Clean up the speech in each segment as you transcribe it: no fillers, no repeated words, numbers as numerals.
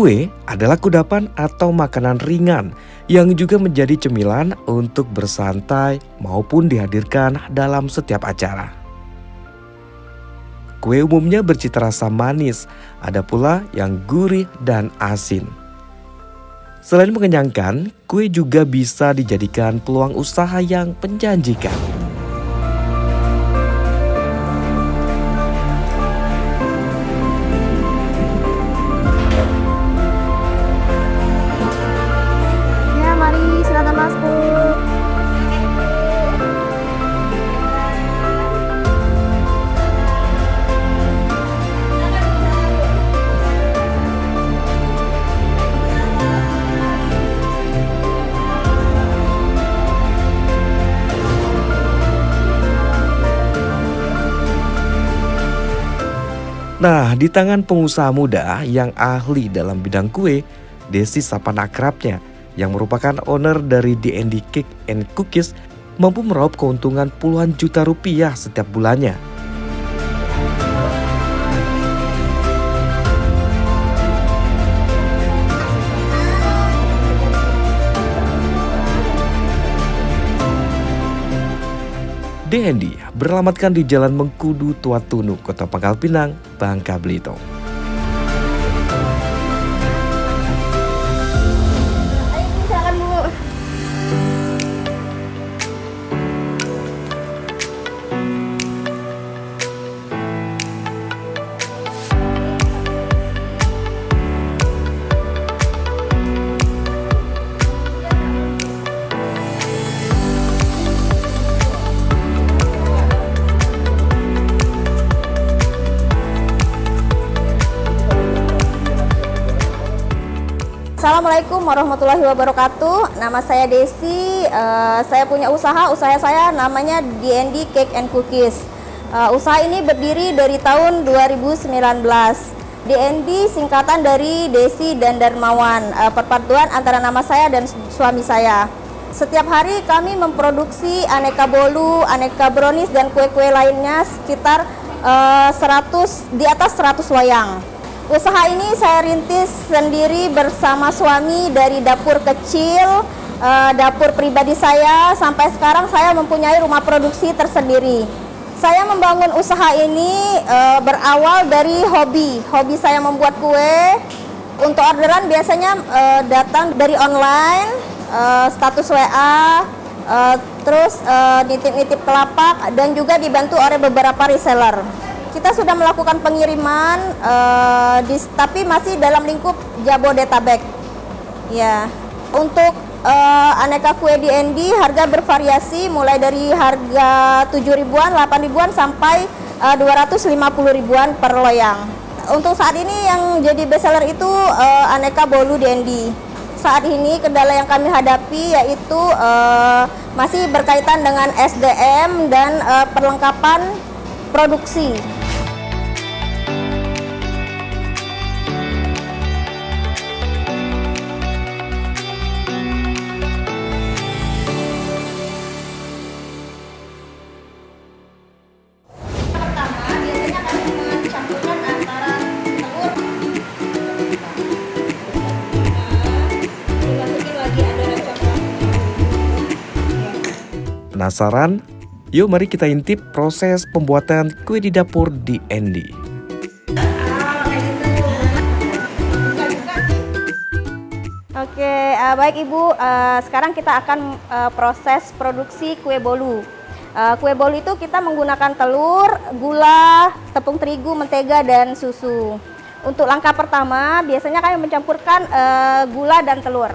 Kue adalah kudapan atau makanan ringan yang juga menjadi cemilan untuk bersantai maupun dihadirkan dalam setiap acara. Kue umumnya bercita rasa manis, ada pula yang gurih dan asin. Selain mengenyangkan, kue juga bisa dijadikan peluang usaha yang menjanjikan. Ya, mari silakan masuk. Nah, di tangan pengusaha muda yang ahli dalam bidang kue, Desi Sapan akrabnya, yang merupakan owner dari D&D Cake and Cookies, mampu meraup keuntungan puluhan juta rupiah setiap bulannya. D&D beralamatkan di Jalan Mengkudu, Tua Tunu, Kota Pangkal Pinang, Bangka Belitung. Ayo, silakan Bu. Assalamualaikum warahmatullahi wabarakatuh. Nama saya Desi. Saya punya usaha saya namanya D&D Cake and Cookies. Usaha ini berdiri dari tahun 2019. D&D singkatan dari Desi dan Darmawan, perpaduan antara nama saya dan suami saya. Setiap hari kami memproduksi aneka bolu, aneka brownies dan kue-kue lainnya sekitar di atas 100 loyang. Usaha ini saya rintis sendiri bersama suami dari dapur kecil, dapur pribadi saya, sampai sekarang saya mempunyai rumah produksi tersendiri. Saya membangun usaha ini berawal dari hobi saya membuat kue. Untuk orderan biasanya datang dari online, status WA, terus nitip-nitip ke lapak, dan juga dibantu oleh beberapa reseller. Kita sudah melakukan pengiriman, tapi masih dalam lingkup Jabodetabek. Ya, untuk aneka kue D&D harga bervariasi mulai dari harga 7 ribuan, 8 ribuan sampai 250 ribuan per loyang. Untuk saat ini yang jadi bestseller itu aneka bolu D&D. Saat ini kendala yang kami hadapi yaitu masih berkaitan dengan SDM dan perlengkapan produksi. Penasaran? Yuk mari kita intip proses pembuatan kue di dapur D&D. Oke, baik Ibu, sekarang kita akan proses produksi kue bolu. Kue bolu itu kita menggunakan telur, gula, tepung terigu, mentega, dan susu. Untuk langkah pertama, biasanya kami mencampurkan gula dan telur.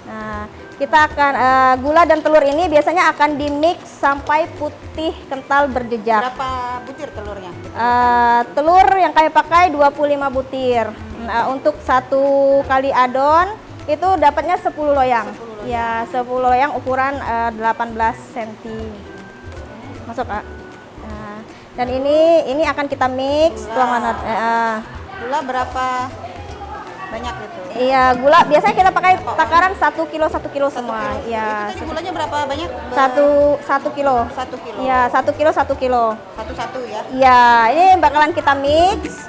Nah, kita akan gula dan telur ini biasanya akan di-mix sampai putih kental berjejak. Berapa butir telurnya? Telur yang kami pakai 25 butir. Nah, untuk satu kali adon itu dapatnya 10 loyang. 10 loyang. Ya, 10 loyang ukuran 18 cm. Masuk, Kak. Nah, dan ini akan kita mix. Gula berapa banyak itu? Iya, gula biasanya kita pakai takaran 1 kilo semua. Iya. Itu tadi gulanya berapa banyak? 1 kilo. 1 kilo. Iya, 1 kilo 1 kilo. Satu-satu ya? Iya, ini bakalan kita mix.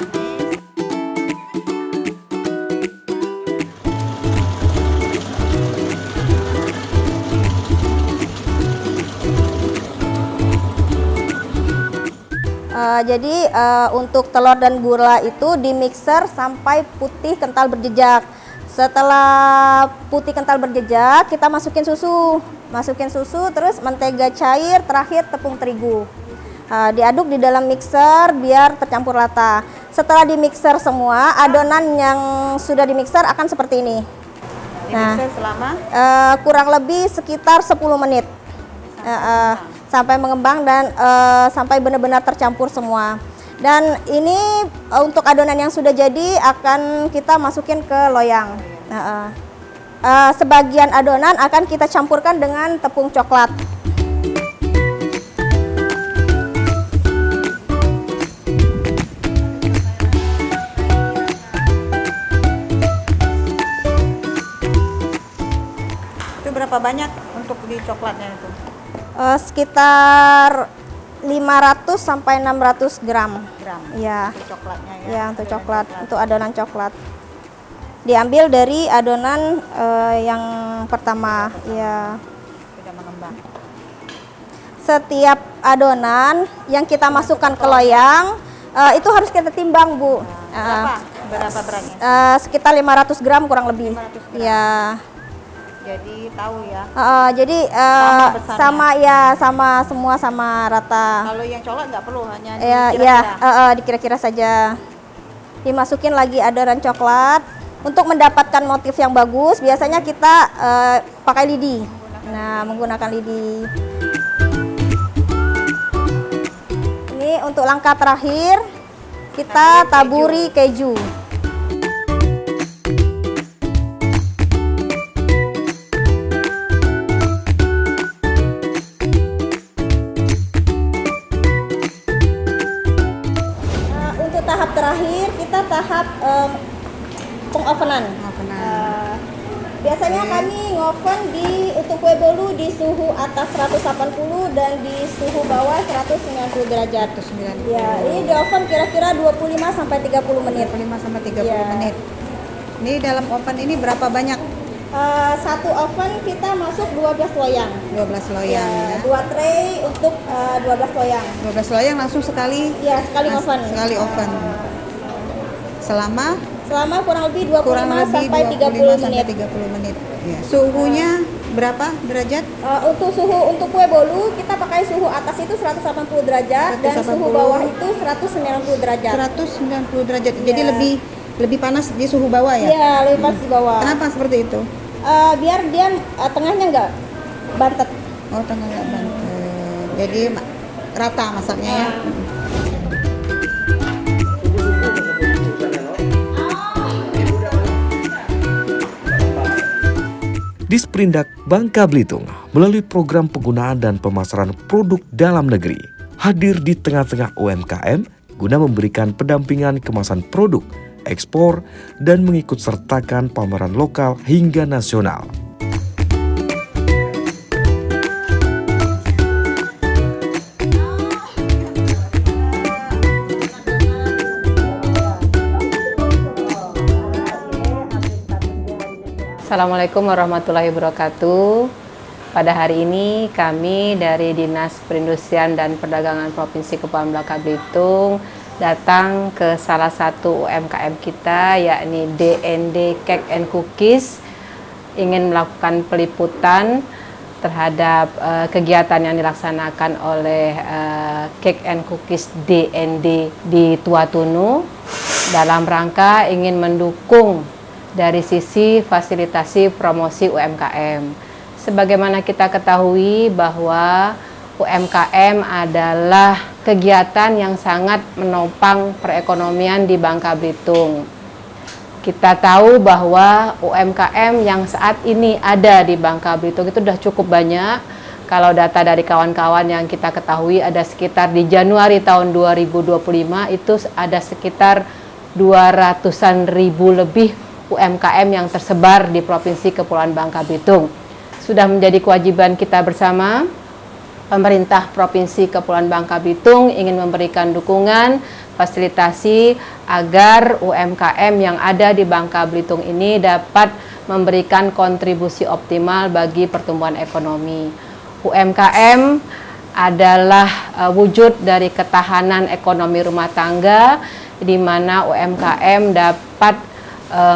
Jadi untuk telur dan gula itu di mixer sampai putih kental berjejak. Setelah putih kental berjejak, kita masukin susu, terus mentega cair, terakhir tepung terigu. Diaduk di dalam mixer biar tercampur rata. Setelah di mixer semua, adonan yang sudah di mixer akan seperti ini. Mixer selama Kurang lebih sekitar 10 menit. Sampai mengembang dan sampai benar-benar tercampur semua. Dan ini untuk adonan yang sudah jadi akan kita masukin ke loyang. Sebagian adonan akan kita campurkan dengan tepung coklat. itu berapa banyak untuk di coklatnya itu? Sekitar 500 sampai 600 gram. Ya. Untuk coklatnya ya. Ya, untuk coklat, untuk adonan coklat. Diambil dari adonan yang pertama, ya. Sudah mengembang. Setiap adonan yang kita masukkan ke loyang itu harus kita timbang, Bu. Berapa beratnya? Sekitar 500 gram kurang lebih. 500 gram. Ya. Jadi tahu ya. Jadi besarnya. sama semua sama rata. Kalau yang coklat nggak perlu, hanya Dikira-kira saja. Dimasukin lagi adonan coklat. Untuk mendapatkan motif yang bagus, biasanya kita pakai lidi. Nah, menggunakan lidi. Ini untuk langkah terakhir, kita taburi keju. Untuk tahap terakhir, kita tahap pengovenan. Biasanya kami ngoven untuk kue bolu di suhu atas 180 dan di suhu bawah 190 derajat. Ya, ini di oven kira-kira 25 sampai 30 menit. 25 sampai 30 Ya. menit. Ini dalam oven ini berapa banyak? Satu oven kita masuk 12 loyang. 12 loyang ya. 2 tray untuk 12 loyang. 12 loyang langsung sekali. Ya, sekali oven. Sekali oven. Selama Kurang lebih 25 sampai 30 menit. 30 menit. Ya. Suhunya berapa derajat? Untuk kue bolu kita pakai suhu atas itu 180 derajat dan suhu bawah itu 190 derajat. 190 derajat. Jadi Ya. lebih panas di suhu bawah ya? Iya, lebih panas di bawah. Kenapa seperti itu? Biar dia tengahnya nggak bantet. Oh, tengah nggak banget. Jadi rata masaknya ya. Disperindak Bangka Belitung melalui program penggunaan dan pemasaran produk dalam negeri hadir di tengah-tengah UMKM guna memberikan pendampingan kemasan produk, ekspor, dan mengikut sertakan pameran lokal hingga nasional. Assalamualaikum warahmatullahi wabarakatuh. Pada hari ini kami dari Dinas Perindustrian dan Perdagangan Provinsi Kepulauan Bangka Belitung datang ke salah satu UMKM kita, yakni DND Cake and Cookies, ingin melakukan peliputan terhadap kegiatan yang dilaksanakan oleh Cake and Cookies DND di Tuatunu dalam rangka ingin mendukung dari sisi fasilitasi promosi UMKM. Sebagaimana kita ketahui bahwa UMKM adalah kegiatan yang sangat menopang perekonomian di Bangka Belitung. Kita tahu bahwa UMKM yang saat ini ada di Bangka Belitung itu sudah cukup banyak. Kalau data dari kawan-kawan yang kita ketahui ada sekitar di Januari tahun 2025 itu ada sekitar 200-an ribu lebih UMKM yang tersebar di Provinsi Kepulauan Bangka Belitung. Sudah menjadi kewajiban kita bersama, pemerintah Provinsi Kepulauan Bangka Belitung ingin memberikan dukungan, fasilitasi agar UMKM yang ada di Bangka Belitung ini dapat memberikan kontribusi optimal bagi pertumbuhan ekonomi. UMKM adalah wujud dari ketahanan ekonomi rumah tangga, di mana UMKM dapat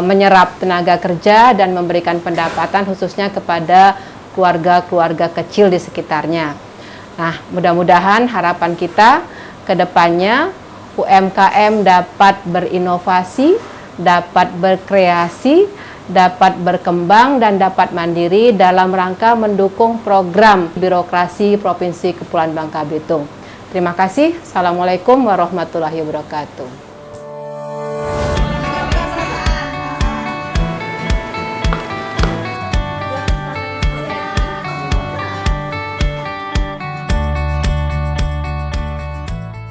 menyerap tenaga kerja dan memberikan pendapatan khususnya kepada keluarga-keluarga kecil di sekitarnya. Nah, mudah-mudahan harapan kita ke depannya UMKM dapat berinovasi, dapat berkreasi, dapat berkembang dan dapat mandiri dalam rangka mendukung program birokrasi Provinsi Kepulauan Bangka Belitung. Terima kasih. Assalamualaikum warahmatullahi wabarakatuh.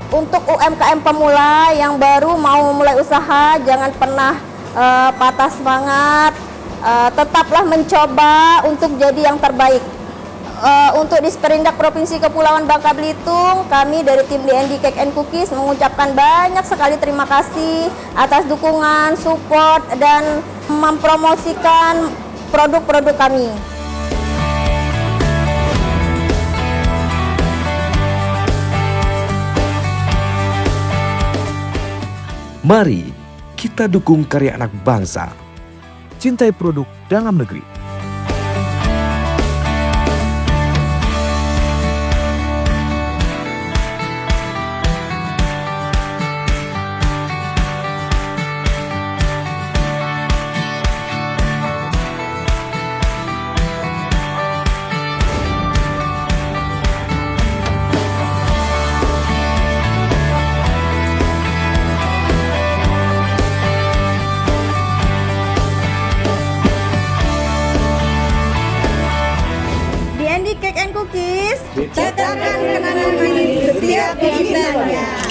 Untuk UMKM pemula yang baru mau mulai usaha, jangan pernah patah semangat, tetaplah mencoba untuk jadi yang terbaik. Untuk Disperindak Provinsi Kepulauan Bangka Belitung, kami dari tim DND Cake and Cookies mengucapkan banyak sekali terima kasih atas dukungan, support, dan mempromosikan produk-produk kami. Mari kita dukung karya anak bangsa. Cintai produk dalam negeri. DND Cake and Cookies, Cetakan kenangan manis setiap hidupnya.